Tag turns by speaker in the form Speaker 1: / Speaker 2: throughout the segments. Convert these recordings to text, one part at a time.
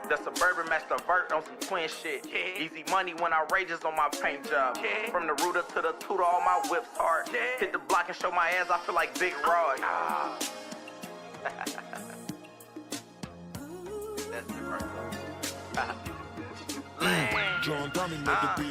Speaker 1: The Suburban Master Vert on some twin shit. Easy money when I rages on my paint job. From the rooter to the tutor, all my whips hard. Hit the block and show my ass, I feel like Big Rod. That's it right there.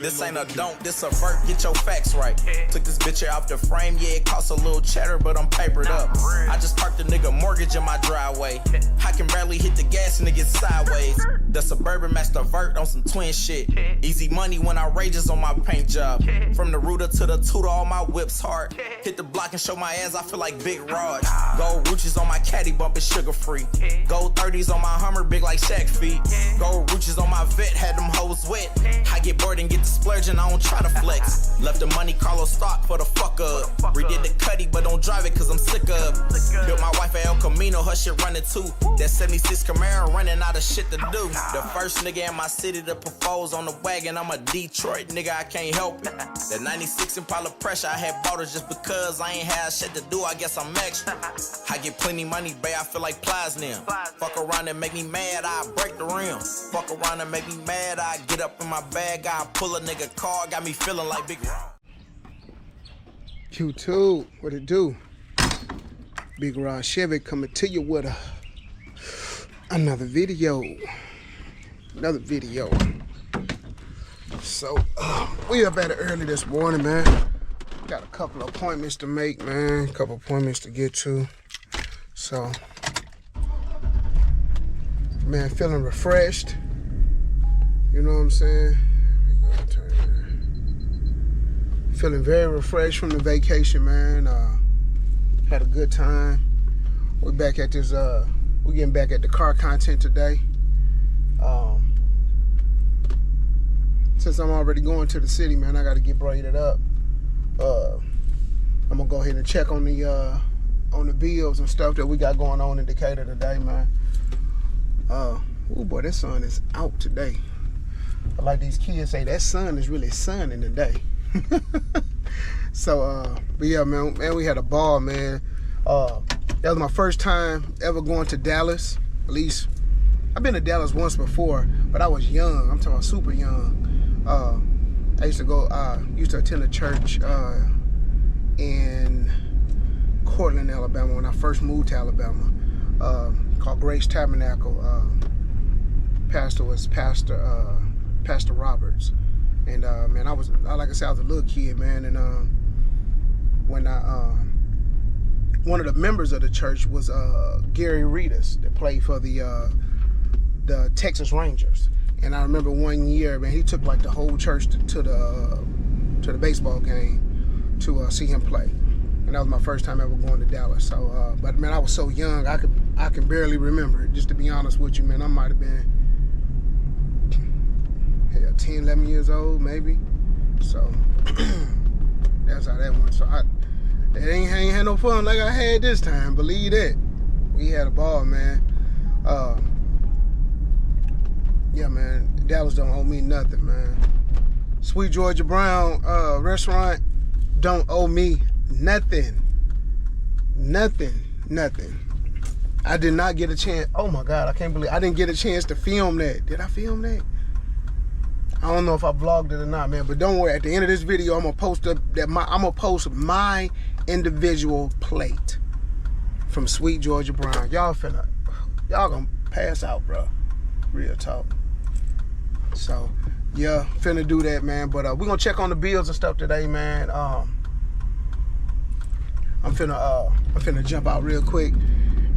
Speaker 1: This ain't a don't, this a vert, get your facts right. Took this bitch here off the frame, yeah, it costs a little cheddar, but I'm papered up. I just parked a nigga mortgage in my driveway. I can barely hit the gas and it gets sideways. The Suburban Master Vert on some twin shit. Easy money when I rages on my paint job. From the rooter to the tutor, all my whips hard. Hit the block and show my ass, I feel like Big Rod. Gold Ruches on my caddy, bump is sugar free. Gold 30s on my Hummer, big like Shaq feet. Gold Ruches on my vet, had them hoes wet. I get bored and get the splurging, I don't try to flex. Left the money, Carlos stock for the fuck up. Redid the cutty, but don't drive it cause I'm sick of. Built my wife at El Camino, her shit running too. That 76 Camaro running out of shit to do. The first nigga in my city to propose on the wagon, I'm a Detroit nigga, I can't help it. That 96 Impala pressure, I had bought it just because I ain't had shit to do, I guess I'm extra. I get plenty money, babe, I feel like Platinum. Fuck around and make me mad, I break the rim. Fuck around and make me mad, I get up in my bag, I pull a nigga car, got me feeling like Big Ron.
Speaker 2: Q2, what it do? Big Ron Chevy coming to you with another video. So, we up at it early this morning, man. Got a couple of appointments to make, man. A couple appointments to get to. So, man, feeling refreshed. You know what I'm saying? Feeling very refreshed from the vacation, man. Had a good time. We're back at this, we're getting back at the car content today. Since I'm already going to the city, man, I gotta get braided up. I'm gonna go ahead and check on the bills and stuff that we got going on in Decatur today, man. Oh boy, that sun is out today. But like these kids say, that sun is really sunning today. So, but yeah, man, we had a ball, man. That was my first time ever going to Dallas. At least, I've been to Dallas once before, but I was young. I'm talking about super young. I used to attend a church in Cortland, Alabama, when I first moved to Alabama, called Grace Tabernacle. Pastor was Pastor Roberts. And man, like I said, I was a little kid, man. And when one of the members of the church was Gary Reedus, that played for the Texas Rangers. And I remember one year, man, he took like the whole church to the baseball game to see him play. And that was my first time ever going to Dallas. So, but man, I was so young, I can barely remember it. Just to be honest with you, man, I might have been 10, 11 years old, maybe. So that's how that went. So I ain't had no fun like I had this time. Believe that. We had a ball, man. Yeah, man. Dallas don't owe me nothing, man. Sweet Georgia Brown restaurant don't owe me nothing. Nothing. I did not get a chance. Oh my God, I can't believe I didn't get a chance to film that. Did I film that? I don't know if I vlogged it or not, man. But don't worry. At the end of this video, I'm gonna post my individual plate from Sweet Georgia Brown. Y'all gonna pass out, bro. Real talk. So yeah, finna do that, man. But we're gonna check on the bills and stuff today, man. I'm finna jump out real quick.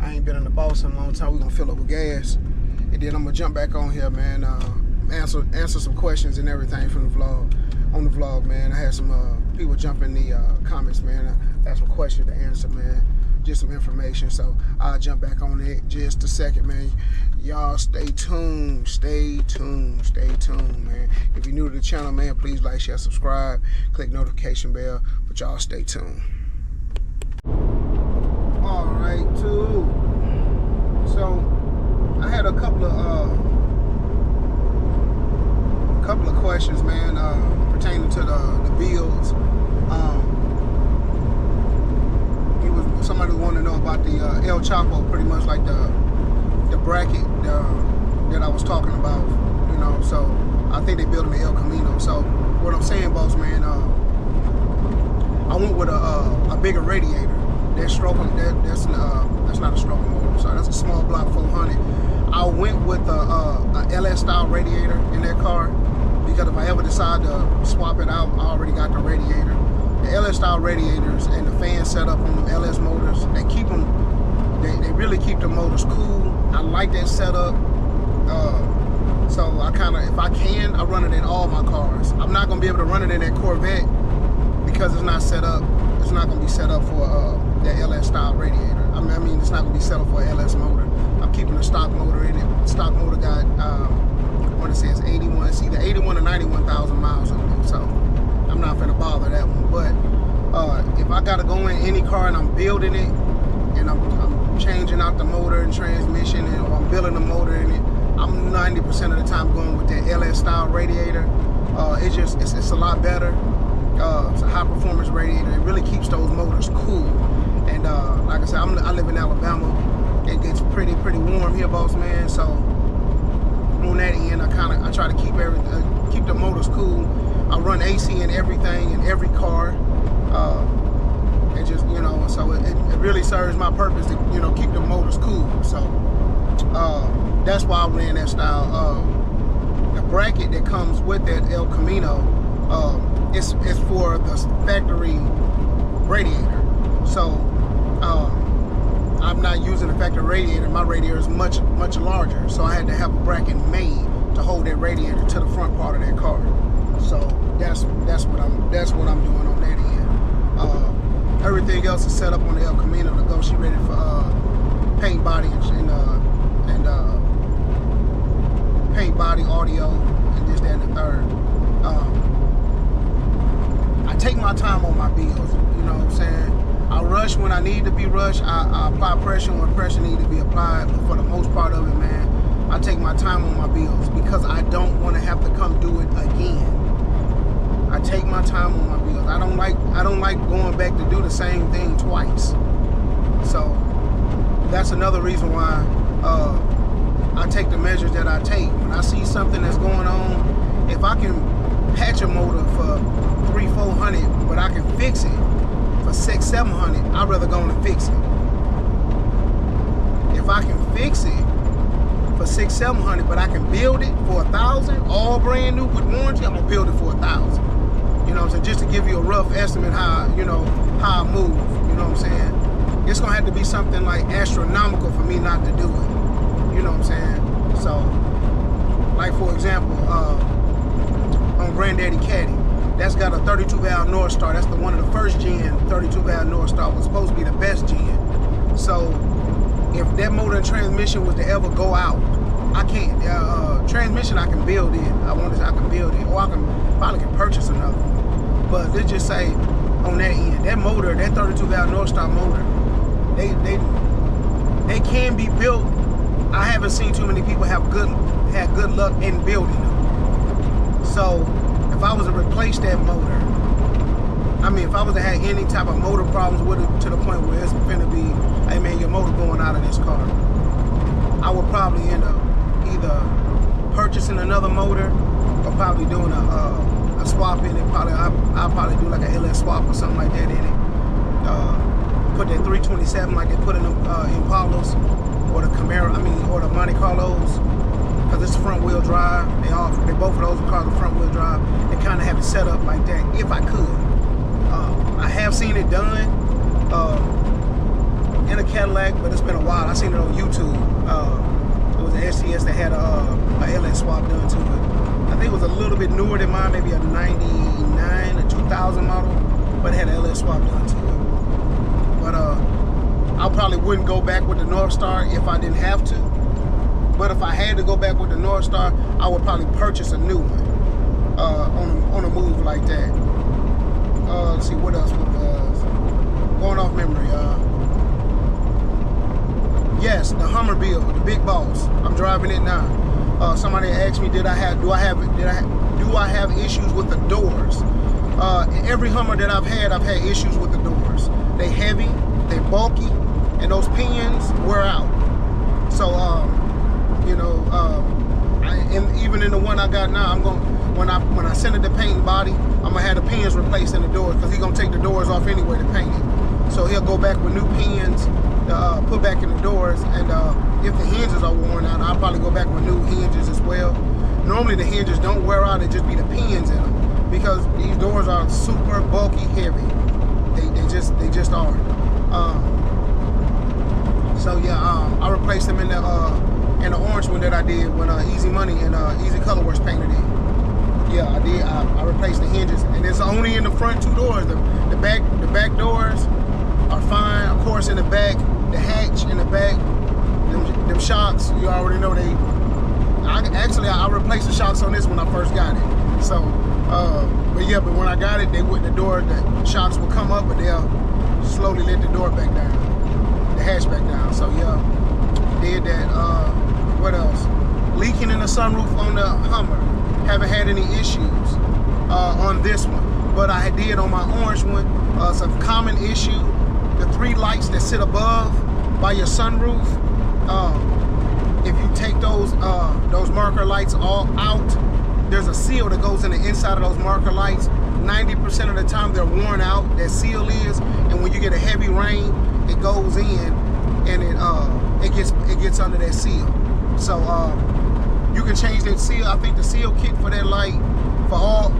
Speaker 2: I ain't been in the boss in a long time. We're gonna fill up with gas, and then I'm gonna jump back on here, man. Answer some questions and everything from the vlog. On the vlog, man, I had some people jump in the comments, man. I had some questions to answer, man. Just some information, so I'll jump back on it just a second, man. Y'all stay tuned, man. If you're new to the channel, man, please like, share, subscribe, click notification bell, but y'all stay tuned. All right, too. So I had a couple of questions, man, pertaining to the bills. Somebody wanted to know about the El Chapo, pretty much like the bracket, that I was talking about, you know. So I think they built them in El Camino. So what I'm saying, boss man, I went with a bigger radiator. That's not a stroking motor. I'm sorry, that's a small block 400. I went with a LS style radiator in that car because if I ever decide to swap it out, I already got the radiator. The LS style radiators and the fan setup on the LS motors, they really keep the motors cool. I like that setup. So I kind of, if I can, I run it in all my cars. I'm not gonna be able to run it in that Corvette because it's not set up. It's not gonna be set up for that LS style radiator. I mean, it's not gonna be set up for an LS motor. I'm keeping the stock motor in it. Stock motor got, I want to say it's 81. It's either 81 or 91,000 miles on it. So I'm not gonna bother that one. But if I gotta go in any car and I'm building it, and I'm changing out the motor and transmission, and or I'm building the motor in it, I'm 90% of the time going with that LS style radiator. It's a lot better. It's a high performance radiator. It really keeps those motors cool. And like I said, I live in Alabama. It gets pretty warm here, boss man. So on that end, I try to keep the motors cool. I run AC in everything in every car. It just, you know, so it really serves my purpose to, you know, keep the motors cool. So that's why I ran that style. The bracket that comes with that El Camino, it's for the factory radiator. So I'm not using the factory radiator. My radiator is much larger, so I had to have a bracket made to hold that radiator to the front part of that car. So that's what I'm doing on that end. Everything else is set up on the El Camino to go. She ready for paint, body, and paint, body, audio, and this, that, and the third. I take my time on my bills. You know what I'm saying? I rush when I need to be rushed. I apply pressure when pressure needs to be applied. But for the most part of it, man, I take my time on my bills because I don't want to have to come do it again. I take my time on my bills. I don't like going back to do the same thing twice. So that's another reason why I take the measures that I take. When I see something that's going on, if I can patch a motor for $300-400, but I can fix it for $600-700, I'd rather go on and fix it. If I can fix it for $600-700, but I can build it for $1,000, all brand new with warranty, I'm gonna build it for $1,000. You know what I'm saying? Just to give you a rough estimate how I move. You know what I'm saying? It's gonna have to be something like astronomical for me not to do it. You know what I'm saying? So, like for example, on Granddaddy Caddy, that's got a 32 valve North Star. That's one of the first gen 32 valve North Star. Was supposed to be the best gen. So, if that motor and transmission was to ever go out, I can't. Transmission I can build it. I can build it, or I probably can purchase another one. But let's just say on that end, that motor, that 32 valve North Star motor, they can be built. I haven't seen too many people had good luck in building them. So if I was to replace that motor, I mean, if I was to have any type of motor problems with it to the point where it's gonna be, hey man, your motor going out of this car, I would probably end up either purchasing another motor or probably doing a swap in it. I'll probably do like an LS swap or something like that in it. Put that 327 like they put in the Impalas or the Camaro, or the Monte Carlos, because it's front wheel drive. They both of those cars are front wheel drive. They kind of have it set up like that if I could. I have seen it done in a Cadillac, but it's been a while. I seen it on YouTube. It was an STS that had a LS swap done to it. I think it was a little bit newer than mine, maybe a 99 or 2000 model, but it had an LS swap done to it. But I probably wouldn't go back with the North Star if I didn't have to. But if I had to go back with the North Star, I would probably purchase a new one on a move like that. Let's see what else was going off memory. Yes, the Hummer build, the Big Boss. I'm driving it now. Somebody asked me, do I have issues with the doors? Every Hummer that I've had issues with the doors. They heavy, they bulky, and those pinions wear out. So, even in the one I got now, I'm going when I send it to paint and body, I'm gonna have the pins replaced in the doors because he's gonna take the doors off anyway to paint it. So he'll go back with new pins to put back in the doors, and if the hinges are worn out, I'll probably go back with new hinges as well. Normally the hinges don't wear out; it just be the pins in them because these doors are super bulky, heavy. They just are. So yeah, I replaced them in the orange one that I did when Easy Money and Easy Color Works painted it. Yeah, I did. I replaced the hinges, and it's only in the front two doors. The back doors are fine. Of course, in the back, the hatch in the back, them shocks, you already know they. I replaced the shocks on this when I first got it. So, but when I got it, the shocks would come up, but they'll slowly let the door back down, the hatch back down. So yeah, did that. What else? Leaking in the sunroof on the Hummer. Haven't had any issues on this one, but I did on my orange one. It's a common issue. The 3 lights that sit above by your sunroof, if you take those marker lights all out, there's a seal that goes in the inside of those marker lights. 90% of the time they're worn out, that seal is, and when you get a heavy rain, it goes in and it gets under that seal. So you can change that seal. I think the seal kit for that light, for all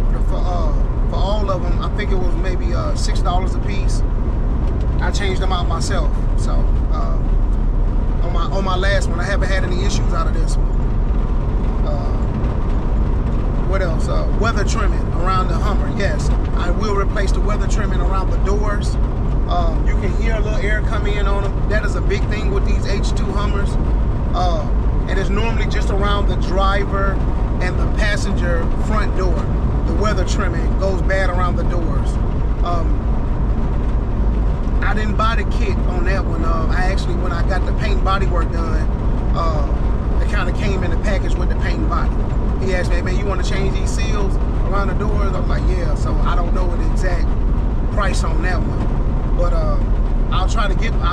Speaker 2: of them, I think it was maybe $6 a piece. I changed them out myself. So on my last one, I haven't had any issues out of this one. What else? Weather trimming around the Hummer. Yes, I will replace the weather trimming around the doors. You can hear a little air come in on them. That is a big thing with these H2 Hummers. And it's normally just around the driver and the passenger front door. The weather trimming goes bad around the doors. I didn't buy the kit on that one. When I got the paint and body work done, it kind of came in the package with the paint and body. He asked me, hey, man, you want to change these seals around the doors? I'm like, yeah. So I don't know the exact price on that one, but I'll try to get one.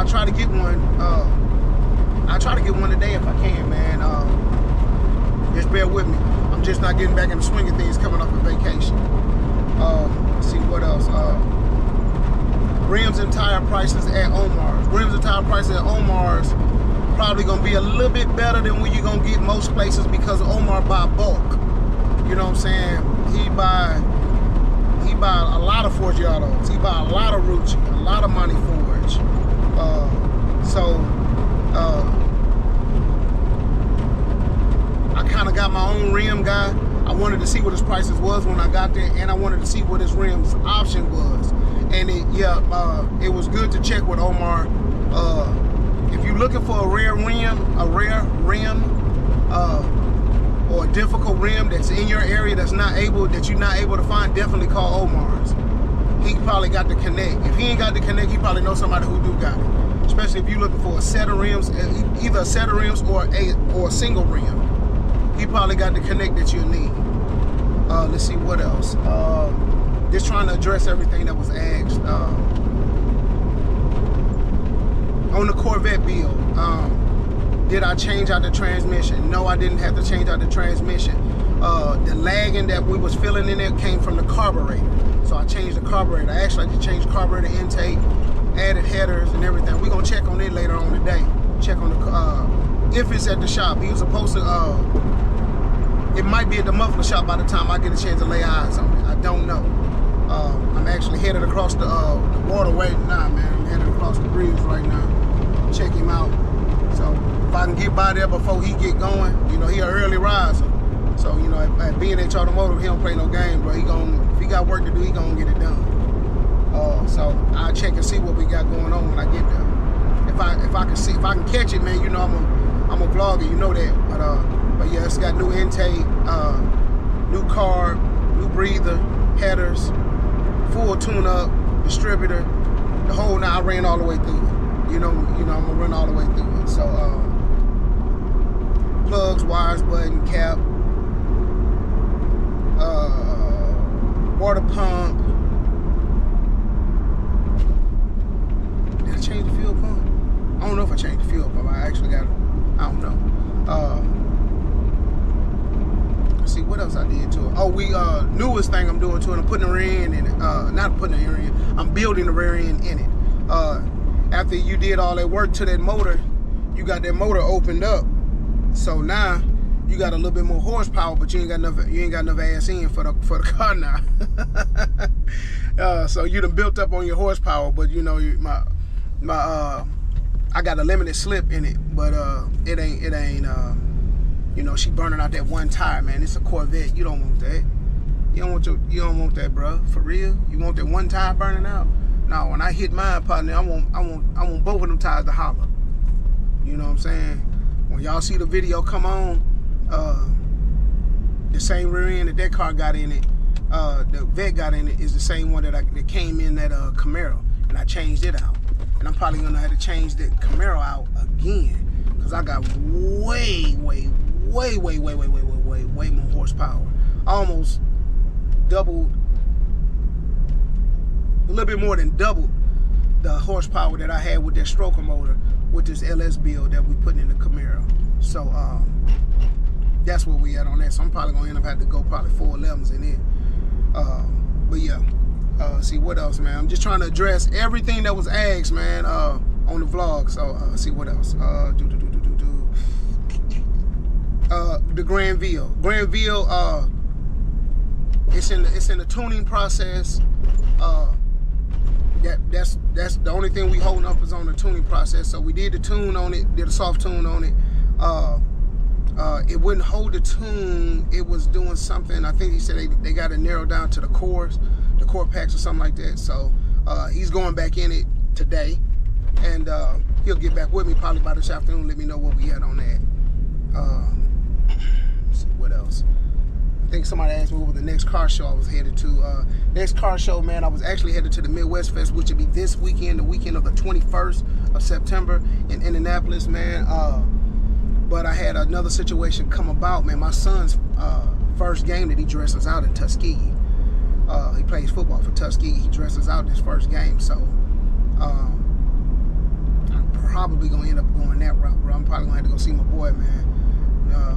Speaker 2: I'll try to get one today if I can, man. Just bear with me. I'm just not getting back in the swing of things coming off of vacation. Let's see what else. Rims and tire prices at Omar's. Rims and tire prices at Omar's probably gonna be a little bit better than what you're gonna get most places because Omar buy bulk. You know what I'm saying? He buy a lot of Forgiatos. He buy a lot of Rucci, a lot of Monty Forge. I kind of got my own rim guy. I wanted to see what his prices was when I got there, and I wanted to see what his rim's option was. And it was good to check with Omar. If you're looking for a rare rim, or a difficult rim that's in your area that you're not able to find, definitely call Omar's. He probably got the connect. If he ain't got the connect, he probably knows somebody who do got it. Especially if you're looking for a set of rims, either a set of rims or a single rim. He probably got the connect that you'll need. Let's see what else. Just trying to address everything that was asked. On the Corvette build, did I change out the transmission? No, I didn't have to change out the transmission. The lagging that we was feeling in it came from the carburetor. So I changed the carburetor. I actually had to change carburetor intake, added headers and everything. We're gonna check on it later on today. Check on the, if it's at the shop. He was supposed to, it might be at the muffler shop by the time I get a chance to lay eyes on it. I don't know. I'm actually headed across the waterway now, man. I'm headed across the bridge right now. Check him out. So if I can get by there before he get going, you know, he an early riser. So, you know, at B&H Automotive, he don't play no game, bro. If he got work to do, he gonna get it done. So I'll check and see what we got going on when I get there. If I can catch it, man, you know I'm a vlogger, you know that. But yeah, it's got new intake, new carb, new breather, headers, full tune-up, distributor, the whole. Now I ran all the way through it. You know, I'm gonna run all the way through it. So plugs, wires, button, cap, water pump. Did I change the fuel pump? I don't know if I changed the fuel pump. I actually got it. I don't know. see what else I did to it. Oh, newest thing I'm doing to it, I'm putting the rear end in it. Not putting the rear end, I'm building the rear end in it. After you did all that work to that motor, you got that motor opened up. So now you got a little bit more horsepower, but you ain't got enough ass in for the car now. So you done built up on your horsepower, but you know I got a limited slip in it, but it ain't you know, she burning out that one tire, man. It's a Corvette. You don't want that. You don't want that, bro. For real? You want that one tire burning out? No, when I hit mine, partner, I want both of them tires to holler. You know what I'm saying? When y'all see the video come on, the same rear end that car got in it, the Vet got in it, is the same one that came in that Camaro, and I changed it out. And I'm probably gonna have to change the Camaro out again, because I got way more horsepower. Almost doubled, a little bit more than doubled the horsepower that I had with that stroker motor with this LS build that we putting in the Camaro. So that's where we at on that. So I'm probably gonna end up having to go probably 411s in it. But yeah, see what else, man. I'm just trying to address everything that was asked, man, on the vlog. So see what else. The Granville. It's in the tuning process. That's the only thing we holding up is on the tuning process. So we did the tune on it, did a soft tune on it. It wouldn't hold the tune. It was doing something. I think he said they got to narrow down to the cores, the core packs or something like that. So he's going back in it today, and he'll get back with me probably by this afternoon. Let me know what we had on that. Let's see what else. I think somebody asked me what was the next car show I was headed to. Next car show, man, I was actually headed to the Midwest Fest, which would be this weekend, the weekend of the 21st of September in Indianapolis, man. But I had another situation come about, man. My son's first game that he dresses out in Tuskegee. He plays football for Tuskegee. He dresses out this first game, so I'm probably gonna end up going that route, bro. I'm probably gonna have to go see my boy, man.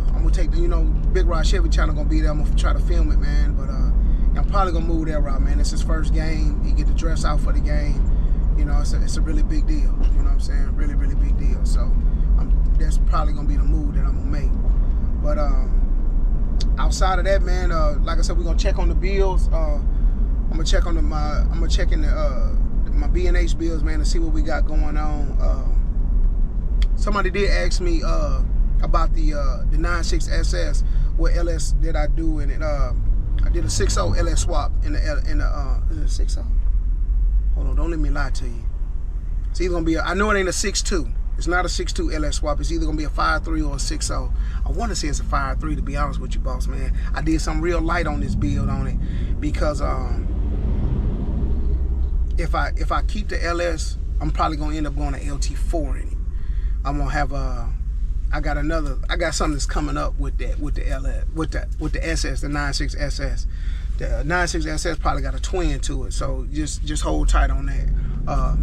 Speaker 2: I'm gonna take the, Big Rod Chevy channel gonna be there. I'm gonna try to film it, man. But I'm probably gonna move that route, man. It's his first game. He get to dress out for the game. You know, it's a really big deal. You know what I'm saying? Really, really big deal. So that's probably gonna be the move that I'm gonna make. But outside of that, man, like I said, we're gonna check on the bills. I'm gonna check on my B&H bills, man, to see what we got going on. Somebody did ask me about the 96 SS, what LS did I do in it. I did a 6.0 LS swap in the is it a 6.0? Hold on, don't let me lie to you. It's either gonna be I know it ain't a 6.2. It's not a 6.2 LS swap. It's either gonna be a 5.3 or a 6.0. I want to say it's a 5.3, to be honest with you, boss man. I did some real light on this build on it because if I keep the LS, I'm probably gonna end up going to LT4 in it. I'm gonna have I got something that's coming up with the LS, with the SS, the 96 SS. The 96 SS probably got a twin to it, so just hold tight on that. I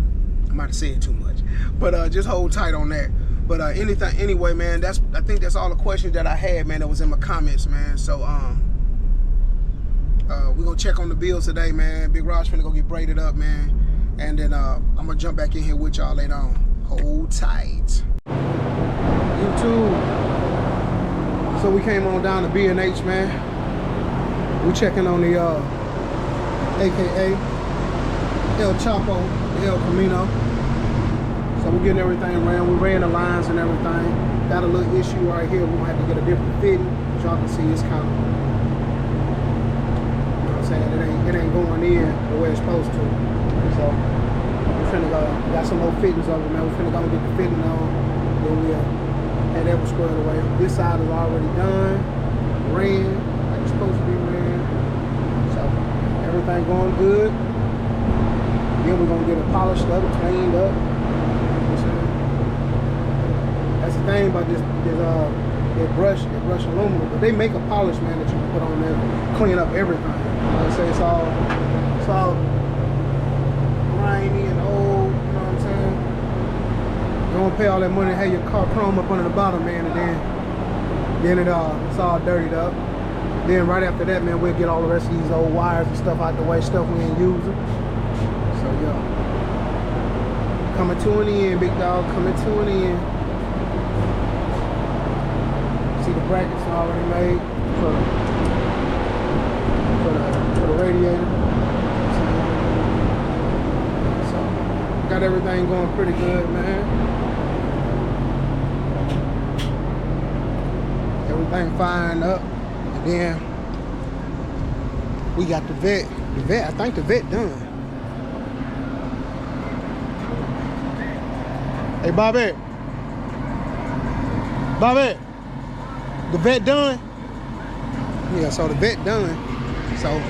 Speaker 2: might have said too much, but just hold tight on that. But anyway, man, I think that's all the questions that I had, man, that was in my comments, man. So we're gonna check on the bills today, man. Big Rod's finna go get braided up, man, and then I'm gonna jump back in here with y'all later on. Hold tight. YouTube. So we came on down to B&H, man. We checking on the AKA El Chapo, the El Camino. So we're getting everything ran. We ran the lines and everything. Got a little issue right here. We're gonna have to get a different fitting. As y'all can see, it's kind of, you know what I'm saying, it ain't going in the way it's supposed to. So we're finna go, got some more fittings over, man. We're finna go and get the fitting on. Then we'll have that was squared away. This side is already done, ran like it's supposed to be ran. So everything going good. Then we're gonna get it polished up, cleaned up. That's the thing about this brush aluminum. But they make a polish, man, that you can put on there, clean up everything. Like I say, it's all grimy and old. You know what I'm saying? You don't pay all that money to have your car chrome up under the bottom, man, and then it's all dirtied up. Then right after that, man, we'll get all the rest of these old wires and stuff out the way, stuff we ain't using. So, yeah. Coming to an end, big dog, coming to an end. See the brackets already made for the radiator. So, got everything going pretty good, man. Everything firing up. And then we got the vet. The vet, I think the vet done. Hey, Bobby. Bobby. The vet done? Yeah, so the vet done. So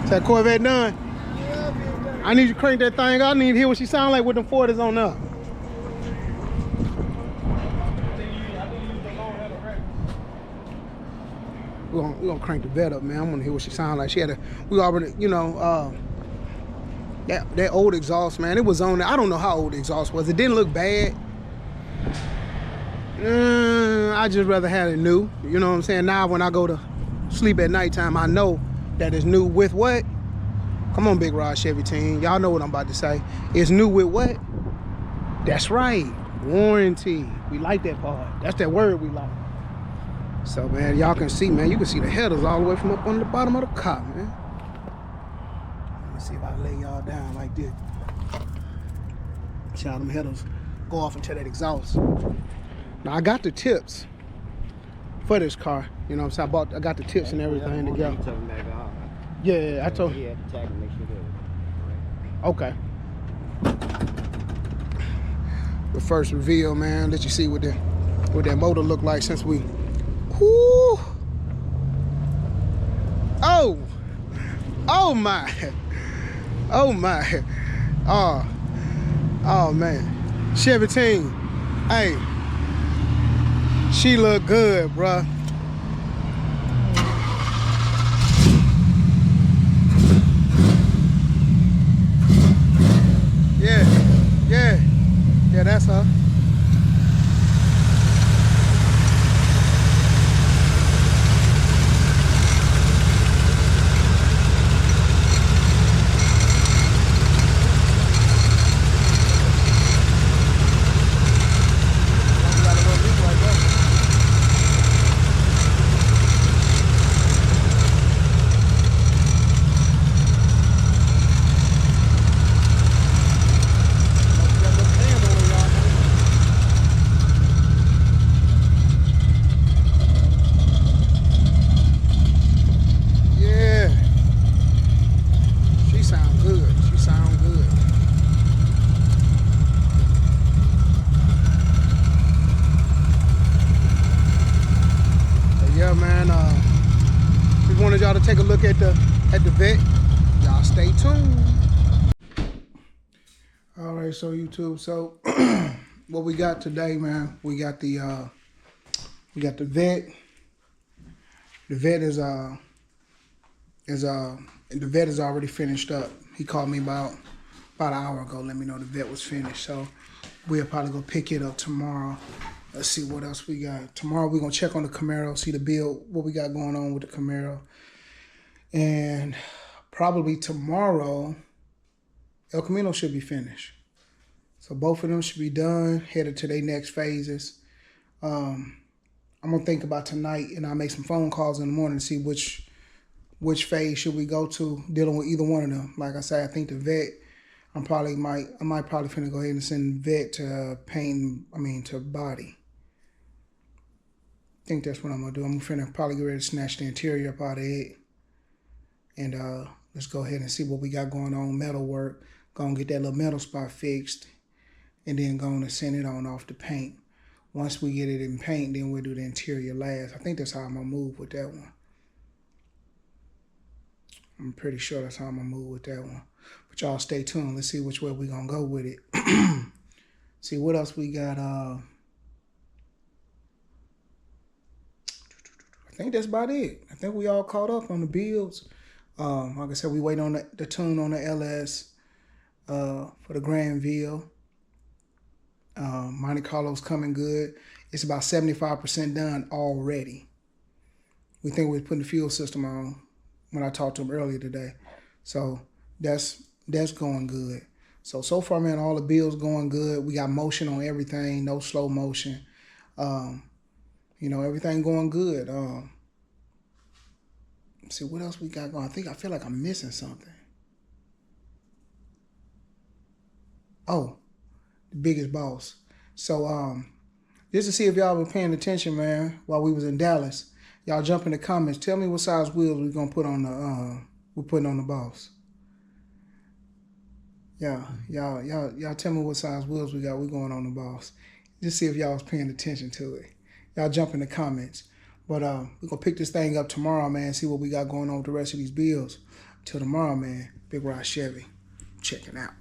Speaker 2: that Corvette done? I need you to crank that thing out. I need to hear what she sound like with them 40s on up. We're gonna crank the vet up, man. I'm gonna hear what she sound like. She had we already, you know, that old exhaust, man. It was on there. I don't know how old the exhaust was. It didn't look bad. I just rather have it new. You know what I'm saying? Now when I go to sleep at nighttime, I know that it's new with what? Come on, Big Rod Chevy team. Y'all know what I'm about to say. It's new with what? That's right. Warranty. We like that part. That's that word we like. So, man, y'all can see, man. You can see the headers all the way from up on the bottom of the car, man. Let me see if I lay y'all down like this. See how them headers go off into that exhaust. Now, I got the tips for this car. You know what I'm saying? I got the tips and everything together. Yeah, I told him. Okay. The first reveal, man. Let you see what that motor look like since we. Whoo! Oh! Oh my! Oh my! Oh man! Chevy team, hey, she look good, bruh. Yeah, that's her. Y'all to take a look at the vet. Y'all stay tuned. All right, so YouTube, so what we got today, man? We got the vet. The vet is already finished up. He called me about an hour ago, let me know the vet was finished. So we'll probably go pick it up tomorrow. Let's see what else we got. Tomorrow we're gonna check on the Camaro, see the build, what we got going on with the Camaro. And probably tomorrow, El Camino should be finished. So both of them should be done, headed to their next phases. I'm gonna think about tonight, and I'll make some phone calls in the morning to see which phase should we go to, dealing with either one of them. Like I said, I think the vet, I might probably finna go ahead and send the vet to to body. I think that's what I'm gonna do. I'm finna probably get ready to snatch the interior up out of it. And let's go ahead and see what we got going on, metal work. Go and get that little metal spot fixed. And then go on and send it on off the paint. Once we get it in paint, then we'll do the interior last. I think that's how I'm going to move with that one. I'm pretty sure that's how I'm going to move with that one. But y'all stay tuned. Let's see which way we're going to go with it. See what else we got. I think that's about it. I think we all caught up on the builds. Like I said, we wait on the tune on the LS for the Granville. Monte Carlo's coming good. It's about 75% done already. We think we're putting the fuel system on when I talked to him earlier today. So that's going good. So far, man, all the bills going good. We got motion on everything, no slow motion. You know, everything going good. Let's see what else we got going. I feel like I'm missing something. Oh, the biggest boss. So just to see if y'all were paying attention, man, while we was in Dallas. Y'all jump in the comments. Tell me what size wheels we're gonna put on the we're putting on the boss. Yeah, y'all tell me what size wheels we got. We're going on the boss. Just see if y'all was paying attention to it. Y'all jump in the comments. But we're gonna pick this thing up tomorrow, man. See what we got going on with the rest of these bills. Till tomorrow, man. Big Rod Chevy. Checking out.